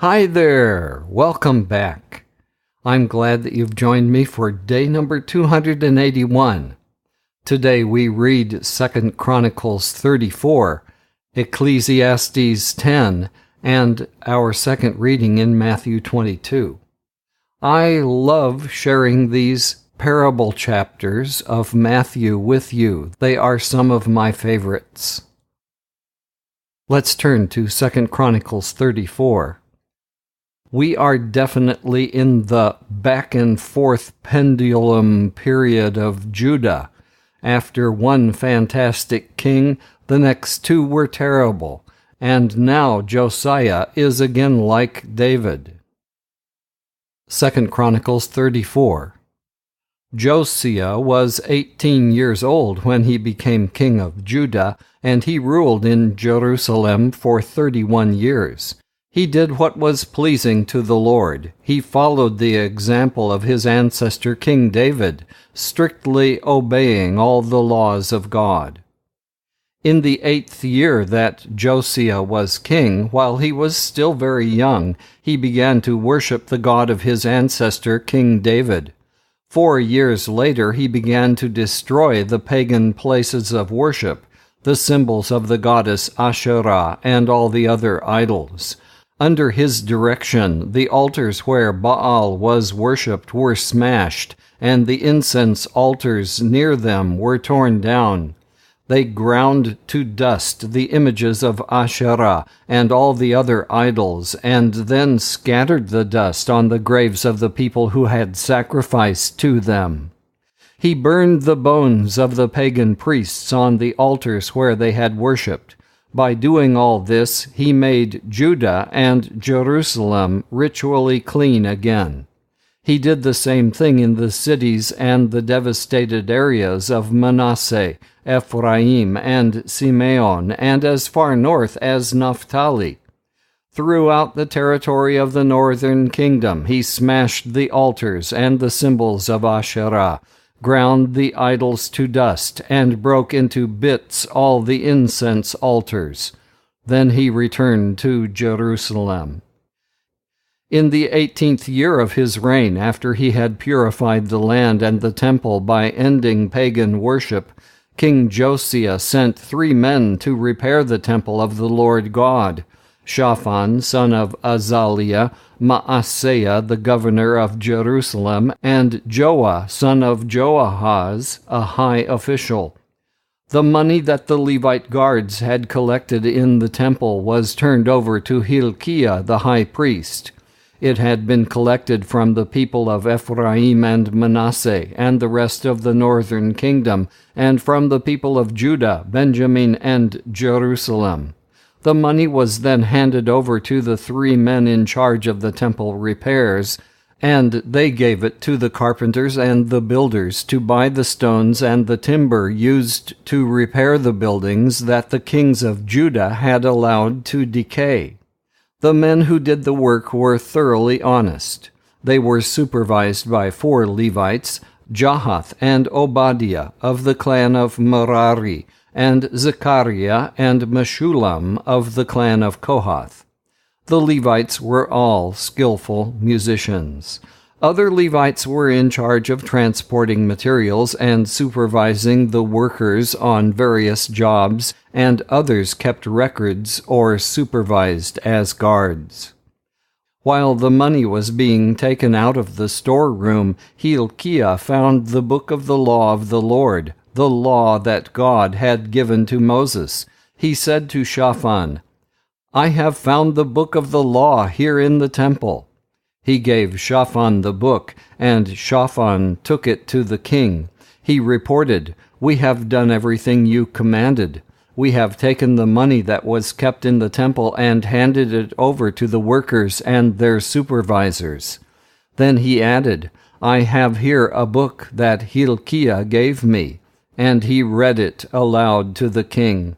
Hi there! Welcome back. I'm glad that you've joined me for day number 281. Today we read 2 Chronicles 34, Ecclesiastes 10, and our second reading in Matthew 22. I love sharing these parable chapters of Matthew with you. They are some of my favorites. Let's turn to 2 Chronicles 34. We are definitely in the back and forth pendulum period of Judah. After one fantastic king, the next two were terrible, and now Josiah is again like David. 2 Chronicles 34. Josiah was 18 years old when he became king of Judah, and he ruled in Jerusalem for 31 years. He did what was pleasing to the Lord. He followed the example of his ancestor King David, strictly obeying all the laws of God. In the 8th year that Josiah was king, while he was still very young, he began to worship the God of his ancestor King David. 4 years later he began to destroy the pagan places of worship, the symbols of the goddess Asherah and all the other idols. Under his direction, the altars where Baal was worshipped were smashed, and the incense altars near them were torn down. They ground to dust the images of Asherah and all the other idols, and then scattered the dust on the graves of the people who had sacrificed to them. He burned the bones of the pagan priests on the altars where they had worshipped. By doing all this, he made Judah and Jerusalem ritually clean again. He did the same thing in the cities and the devastated areas of Manasseh, Ephraim, and Simeon, and as far north as Naphtali. Throughout the territory of the northern kingdom, he smashed the altars and the symbols of Asherah, ground the idols to dust, and broke into bits all the incense altars. Then he returned to Jerusalem. In the 18th year of his reign, after he had purified the land and the temple by ending pagan worship, King Josiah sent 3 men to repair the temple of the Lord God: Shaphan, son of Azaliah, Maaseiah, the governor of Jerusalem, and Joah, son of Joahaz, a high official. The money that the Levite guards had collected in the temple was turned over to Hilkiah, the high priest. It had been collected from the people of Ephraim and Manasseh and the rest of the northern kingdom, and from the people of Judah, Benjamin, and Jerusalem. The money was then handed over to the 3 men in charge of the temple repairs, and they gave it to the carpenters and the builders to buy the stones and the timber used to repair the buildings that the kings of Judah had allowed to decay. The men who did the work were thoroughly honest. They were supervised by 4 Levites, Jahath and Obadiah of the clan of Merari, and Zechariah and Meshullam of the clan of Kohath. The Levites were all skillful musicians. Other Levites were in charge of transporting materials and supervising the workers on various jobs, and others kept records or supervised as guards. While the money was being taken out of the storeroom, Hilkiah found the book of the law of the Lord, the law that God had given to Moses. He said to Shaphan, "I have found the book of the law here in the temple." He gave Shaphan the book, and Shaphan took it to the king. He reported, "We have done everything you commanded. We have taken the money that was kept in the temple and handed it over to the workers and their supervisors." Then he added, "I have here a book that Hilkiah gave me," and he read it aloud to the king.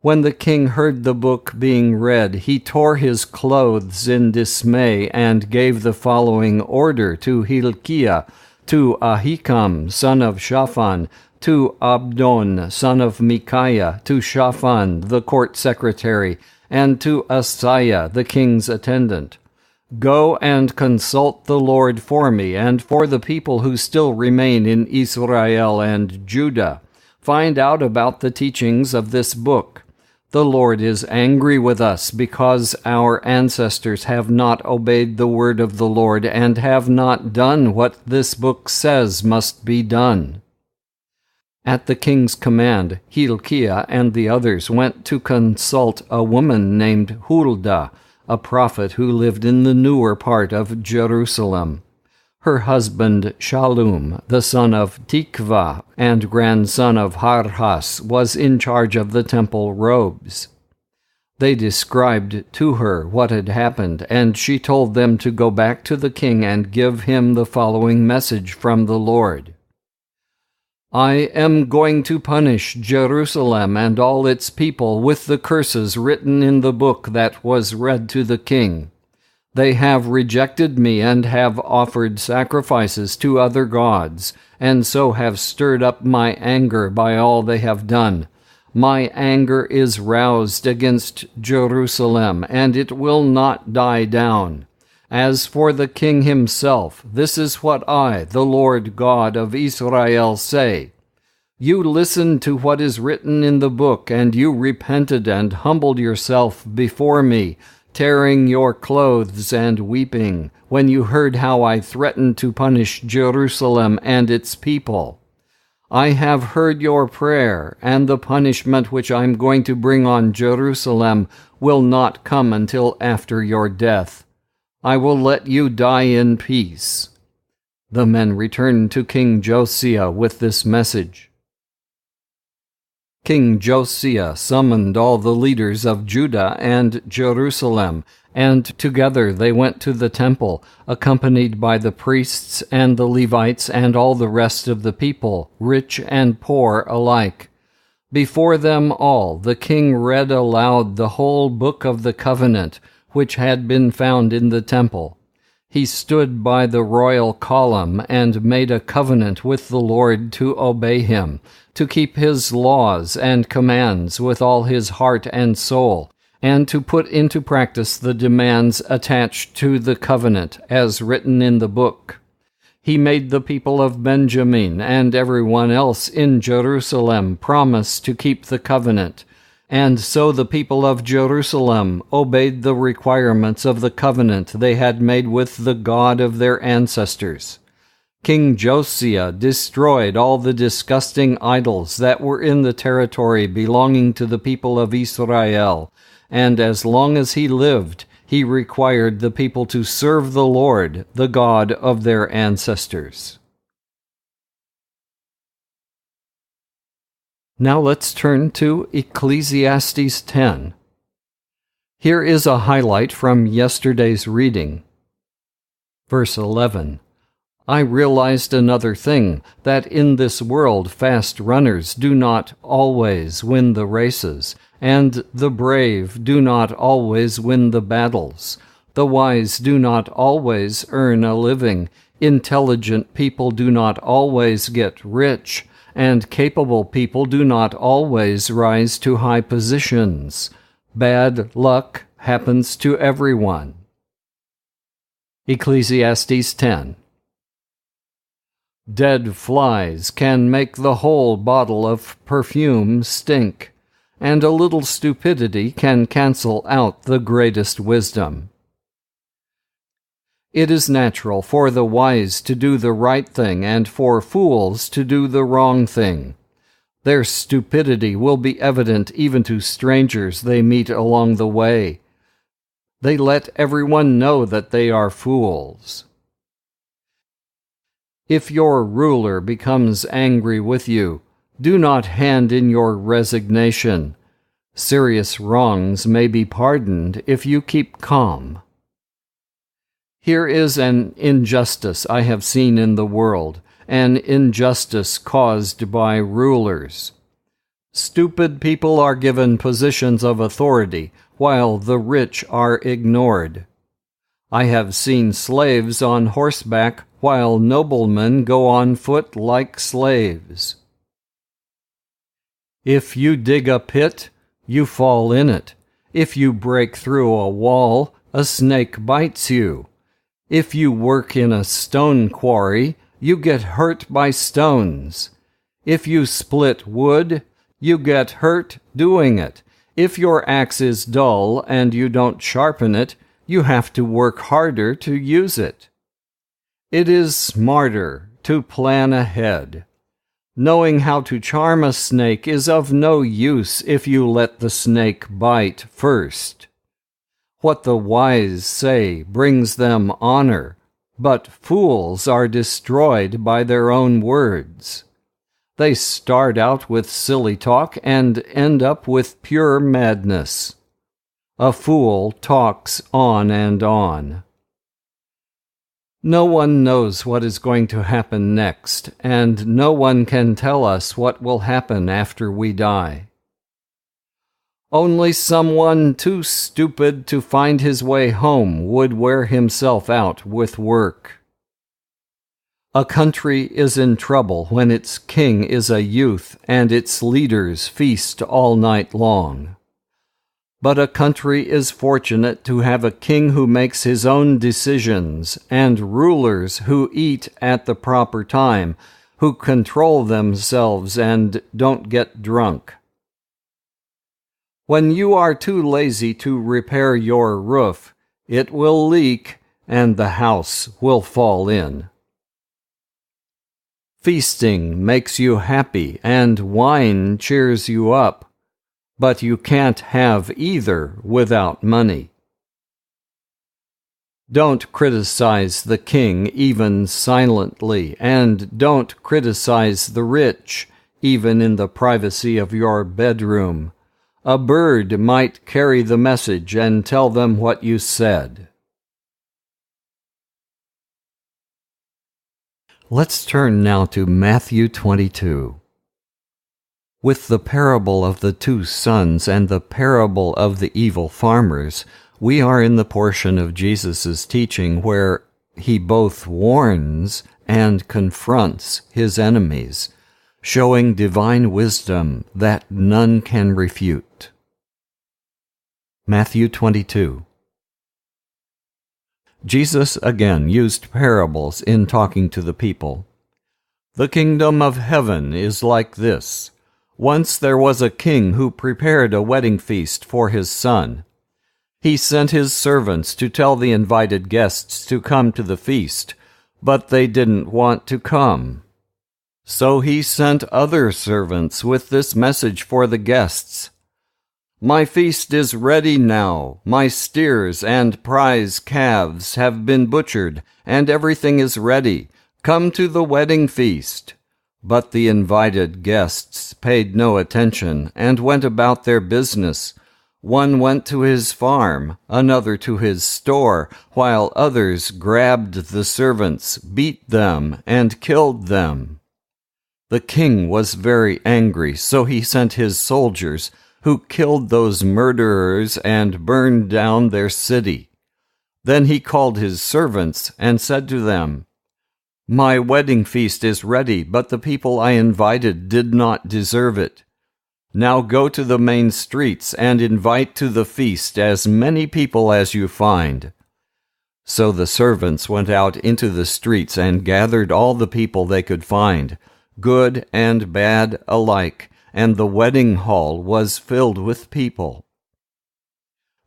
When the king heard the book being read, he tore his clothes in dismay and gave the following order to Hilkiah, to Ahikam, son of Shaphan, to Abdon, son of Micaiah, to Shaphan, the court secretary, and to Josiah, the king's attendant, "Go and consult the Lord for me and for the people who still remain in Israel and Judah. Find out about the teachings of this book. The Lord is angry with us because our ancestors have not obeyed the word of the Lord and have not done what this book says must be done." At the king's command, Hilkiah and the others went to consult a woman named Huldah, a prophet who lived in the newer part of Jerusalem. Her husband Shallum, the son of Tikvah and grandson of Harhas, was in charge of the temple robes. They described to her what had happened, and she told them to go back to the king and give him the following message from the Lord. "I am going to punish Jerusalem and all its people with the curses written in the book that was read to the king. They have rejected me and have offered sacrifices to other gods, and so have stirred up my anger by all they have done. My anger is roused against Jerusalem, and it will not die down. As for the king himself, this is what I, the Lord God of Israel, say. You listened to what is written in the book, and you repented and humbled yourself before me, tearing your clothes and weeping, when you heard how I threatened to punish Jerusalem and its people. I have heard your prayer, and the punishment which I am going to bring on Jerusalem will not come until after your death. I will let you die in peace." The men returned to King Josiah with this message. King Josiah summoned all the leaders of Judah and Jerusalem, and together they went to the temple, accompanied by the priests and the Levites and all the rest of the people, rich and poor alike. Before them all, the king read aloud the whole book of the covenant, which had been found in the temple. He stood by the royal column and made a covenant with the Lord to obey him, to keep his laws and commands with all his heart and soul, and to put into practice the demands attached to the covenant as written in the book. He made the people of Benjamin and everyone else in Jerusalem promise to keep the covenant, and so the people of Jerusalem obeyed the requirements of the covenant they had made with the God of their ancestors. King Josiah destroyed all the disgusting idols that were in the territory belonging to the people of Israel, and as long as he lived, he required the people to serve the Lord, the God of their ancestors. Now let's turn to Ecclesiastes 10. Here is a highlight from yesterday's reading. Verse 11. I realized another thing, that in this world fast runners do not always win the races, and the brave do not always win the battles. The wise do not always earn a living, intelligent people do not always get rich, and capable people do not always rise to high positions. Bad luck happens to everyone. Ecclesiastes 10. Dead flies can make the whole bottle of perfume stink, and a little stupidity can cancel out the greatest wisdom. It is natural for the wise to do the right thing and for fools to do the wrong thing. Their stupidity will be evident even to strangers they meet along the way. They let everyone know that they are fools. If your ruler becomes angry with you, do not hand in your resignation. Serious wrongs may be pardoned if you keep calm. Here is an injustice I have seen in the world, an injustice caused by rulers. Stupid people are given positions of authority, while the rich are ignored. I have seen slaves on horseback, while noblemen go on foot like slaves. If you dig a pit, you fall in it. If you break through a wall, a snake bites you. If you work in a stone quarry, you get hurt by stones. If you split wood, you get hurt doing it. If your axe is dull and you don't sharpen it, you have to work harder to use it. It is smarter to plan ahead. Knowing how to charm a snake is of no use if you let the snake bite first. What the wise say brings them honor, but fools are destroyed by their own words. They start out with silly talk and end up with pure madness. A fool talks on and on. No one knows what is going to happen next, and no one can tell us what will happen after we die. Only someone too stupid to find his way home would wear himself out with work. A country is in trouble when its king is a youth and its leaders feast all night long. But a country is fortunate to have a king who makes his own decisions and rulers who eat at the proper time, who control themselves and don't get drunk. When you are too lazy to repair your roof, it will leak and the house will fall in. Feasting makes you happy and wine cheers you up, but you can't have either without money. Don't criticize the king even silently, and don't criticize the rich even in the privacy of your bedroom. A bird might carry the message and tell them what you said. Let's turn now to Matthew 22. With the parable of the 2 sons and the parable of the evil farmers, we are in the portion of Jesus' teaching where he both warns and confronts his enemies, showing divine wisdom that none can refute. Matthew 22. Jesus again used parables in talking to the people. The kingdom of heaven is like this. Once there was a king who prepared a wedding feast for his son. He sent his servants to tell the invited guests to come to the feast, but they didn't want to come. So he sent other servants with this message for the guests. My feast is ready now. My steers and prize calves have been butchered, and everything is ready. Come to the wedding feast. But the invited guests paid no attention and went about their business. One went to his farm, another to his store, while others grabbed the servants, beat them, and killed them. The king was very angry, so he sent his soldiers, who killed those murderers and burned down their city. Then he called his servants and said to them, My wedding feast is ready, but the people I invited did not deserve it. Now go to the main streets and invite to the feast as many people as you find. So the servants went out into the streets and gathered all the people they could find, good and bad alike, and the wedding hall was filled with people.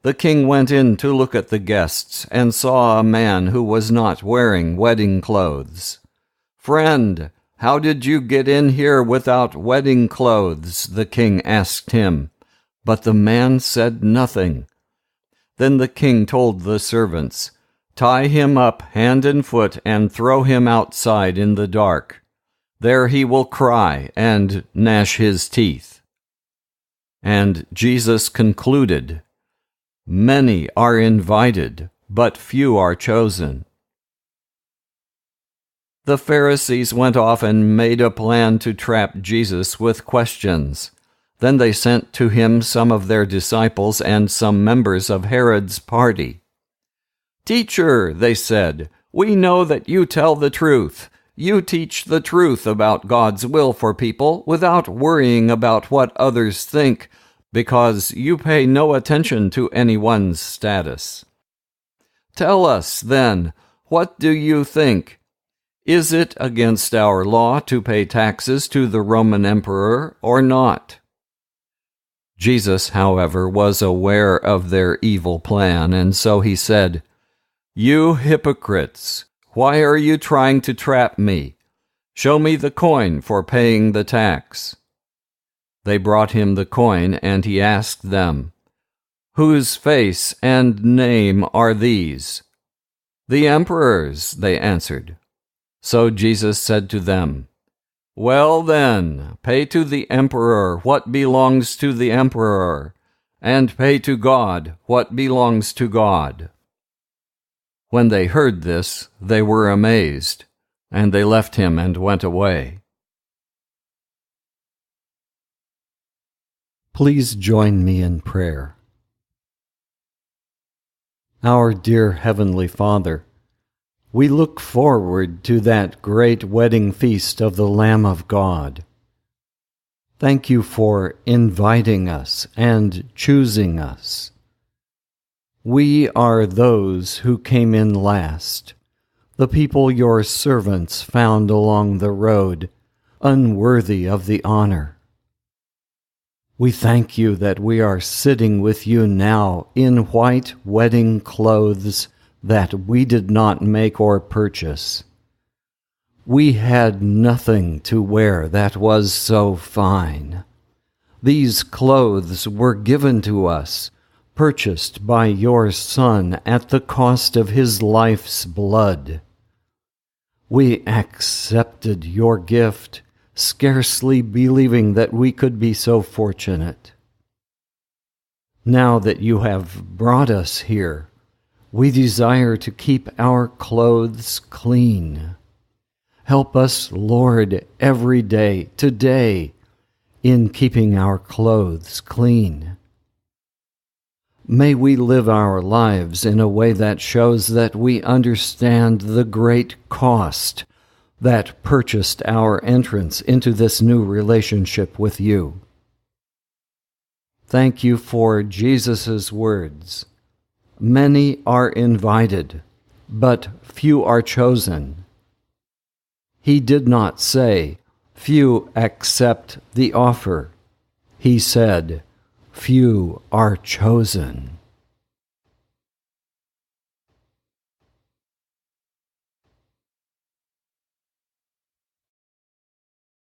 The king went in to look at the guests and saw a man who was not wearing wedding clothes. Friend, how did you get in here without wedding clothes? The king asked him. But the man said nothing. Then the king told the servants, Tie him up hand and foot and throw him outside in the dark. There he will cry and gnash his teeth. And Jesus concluded, Many are invited, but few are chosen. The Pharisees went off and made a plan to trap Jesus with questions. Then they sent to him some of their disciples and some members of Herod's party. Teacher, they said, we know that you tell the truth. You teach the truth about God's will for people without worrying about what others think, because you pay no attention to anyone's status. Tell us, then, what do you think? Is it against our law to pay taxes to the Roman emperor or not?" Jesus, however, was aware of their evil plan, and so he said, "You hypocrites, why are you trying to trap me? Show me the coin for paying the tax." They brought him the coin, and he asked them, "Whose face and name are these?" "The emperor's," they answered. So Jesus said to them, "Well then, pay to the emperor what belongs to the emperor, and pay to God what belongs to God." When they heard this, they were amazed, and they left him and went away. Please join me in prayer. Our dear Heavenly Father, we look forward to that great wedding feast of the Lamb of God. Thank you for inviting us and choosing us. We are those who came in last, the people your servants found along the road, unworthy of the honor. We thank you that we are sitting with you now in white wedding clothes that we did not make or purchase. We had nothing to wear that was so fine. These clothes were given to us, purchased by your Son at the cost of his life's blood. We accepted your gift, scarcely believing that we could be so fortunate. Now that you have brought us here, we desire to keep our clothes clean. Help us, Lord, every day, today, in keeping our clothes clean. May we live our lives in a way that shows that we understand the great cost that purchased our entrance into this new relationship with you. Thank you for Jesus' words. Many are invited, but few are chosen. He did not say, few accept the offer. He said, few are chosen.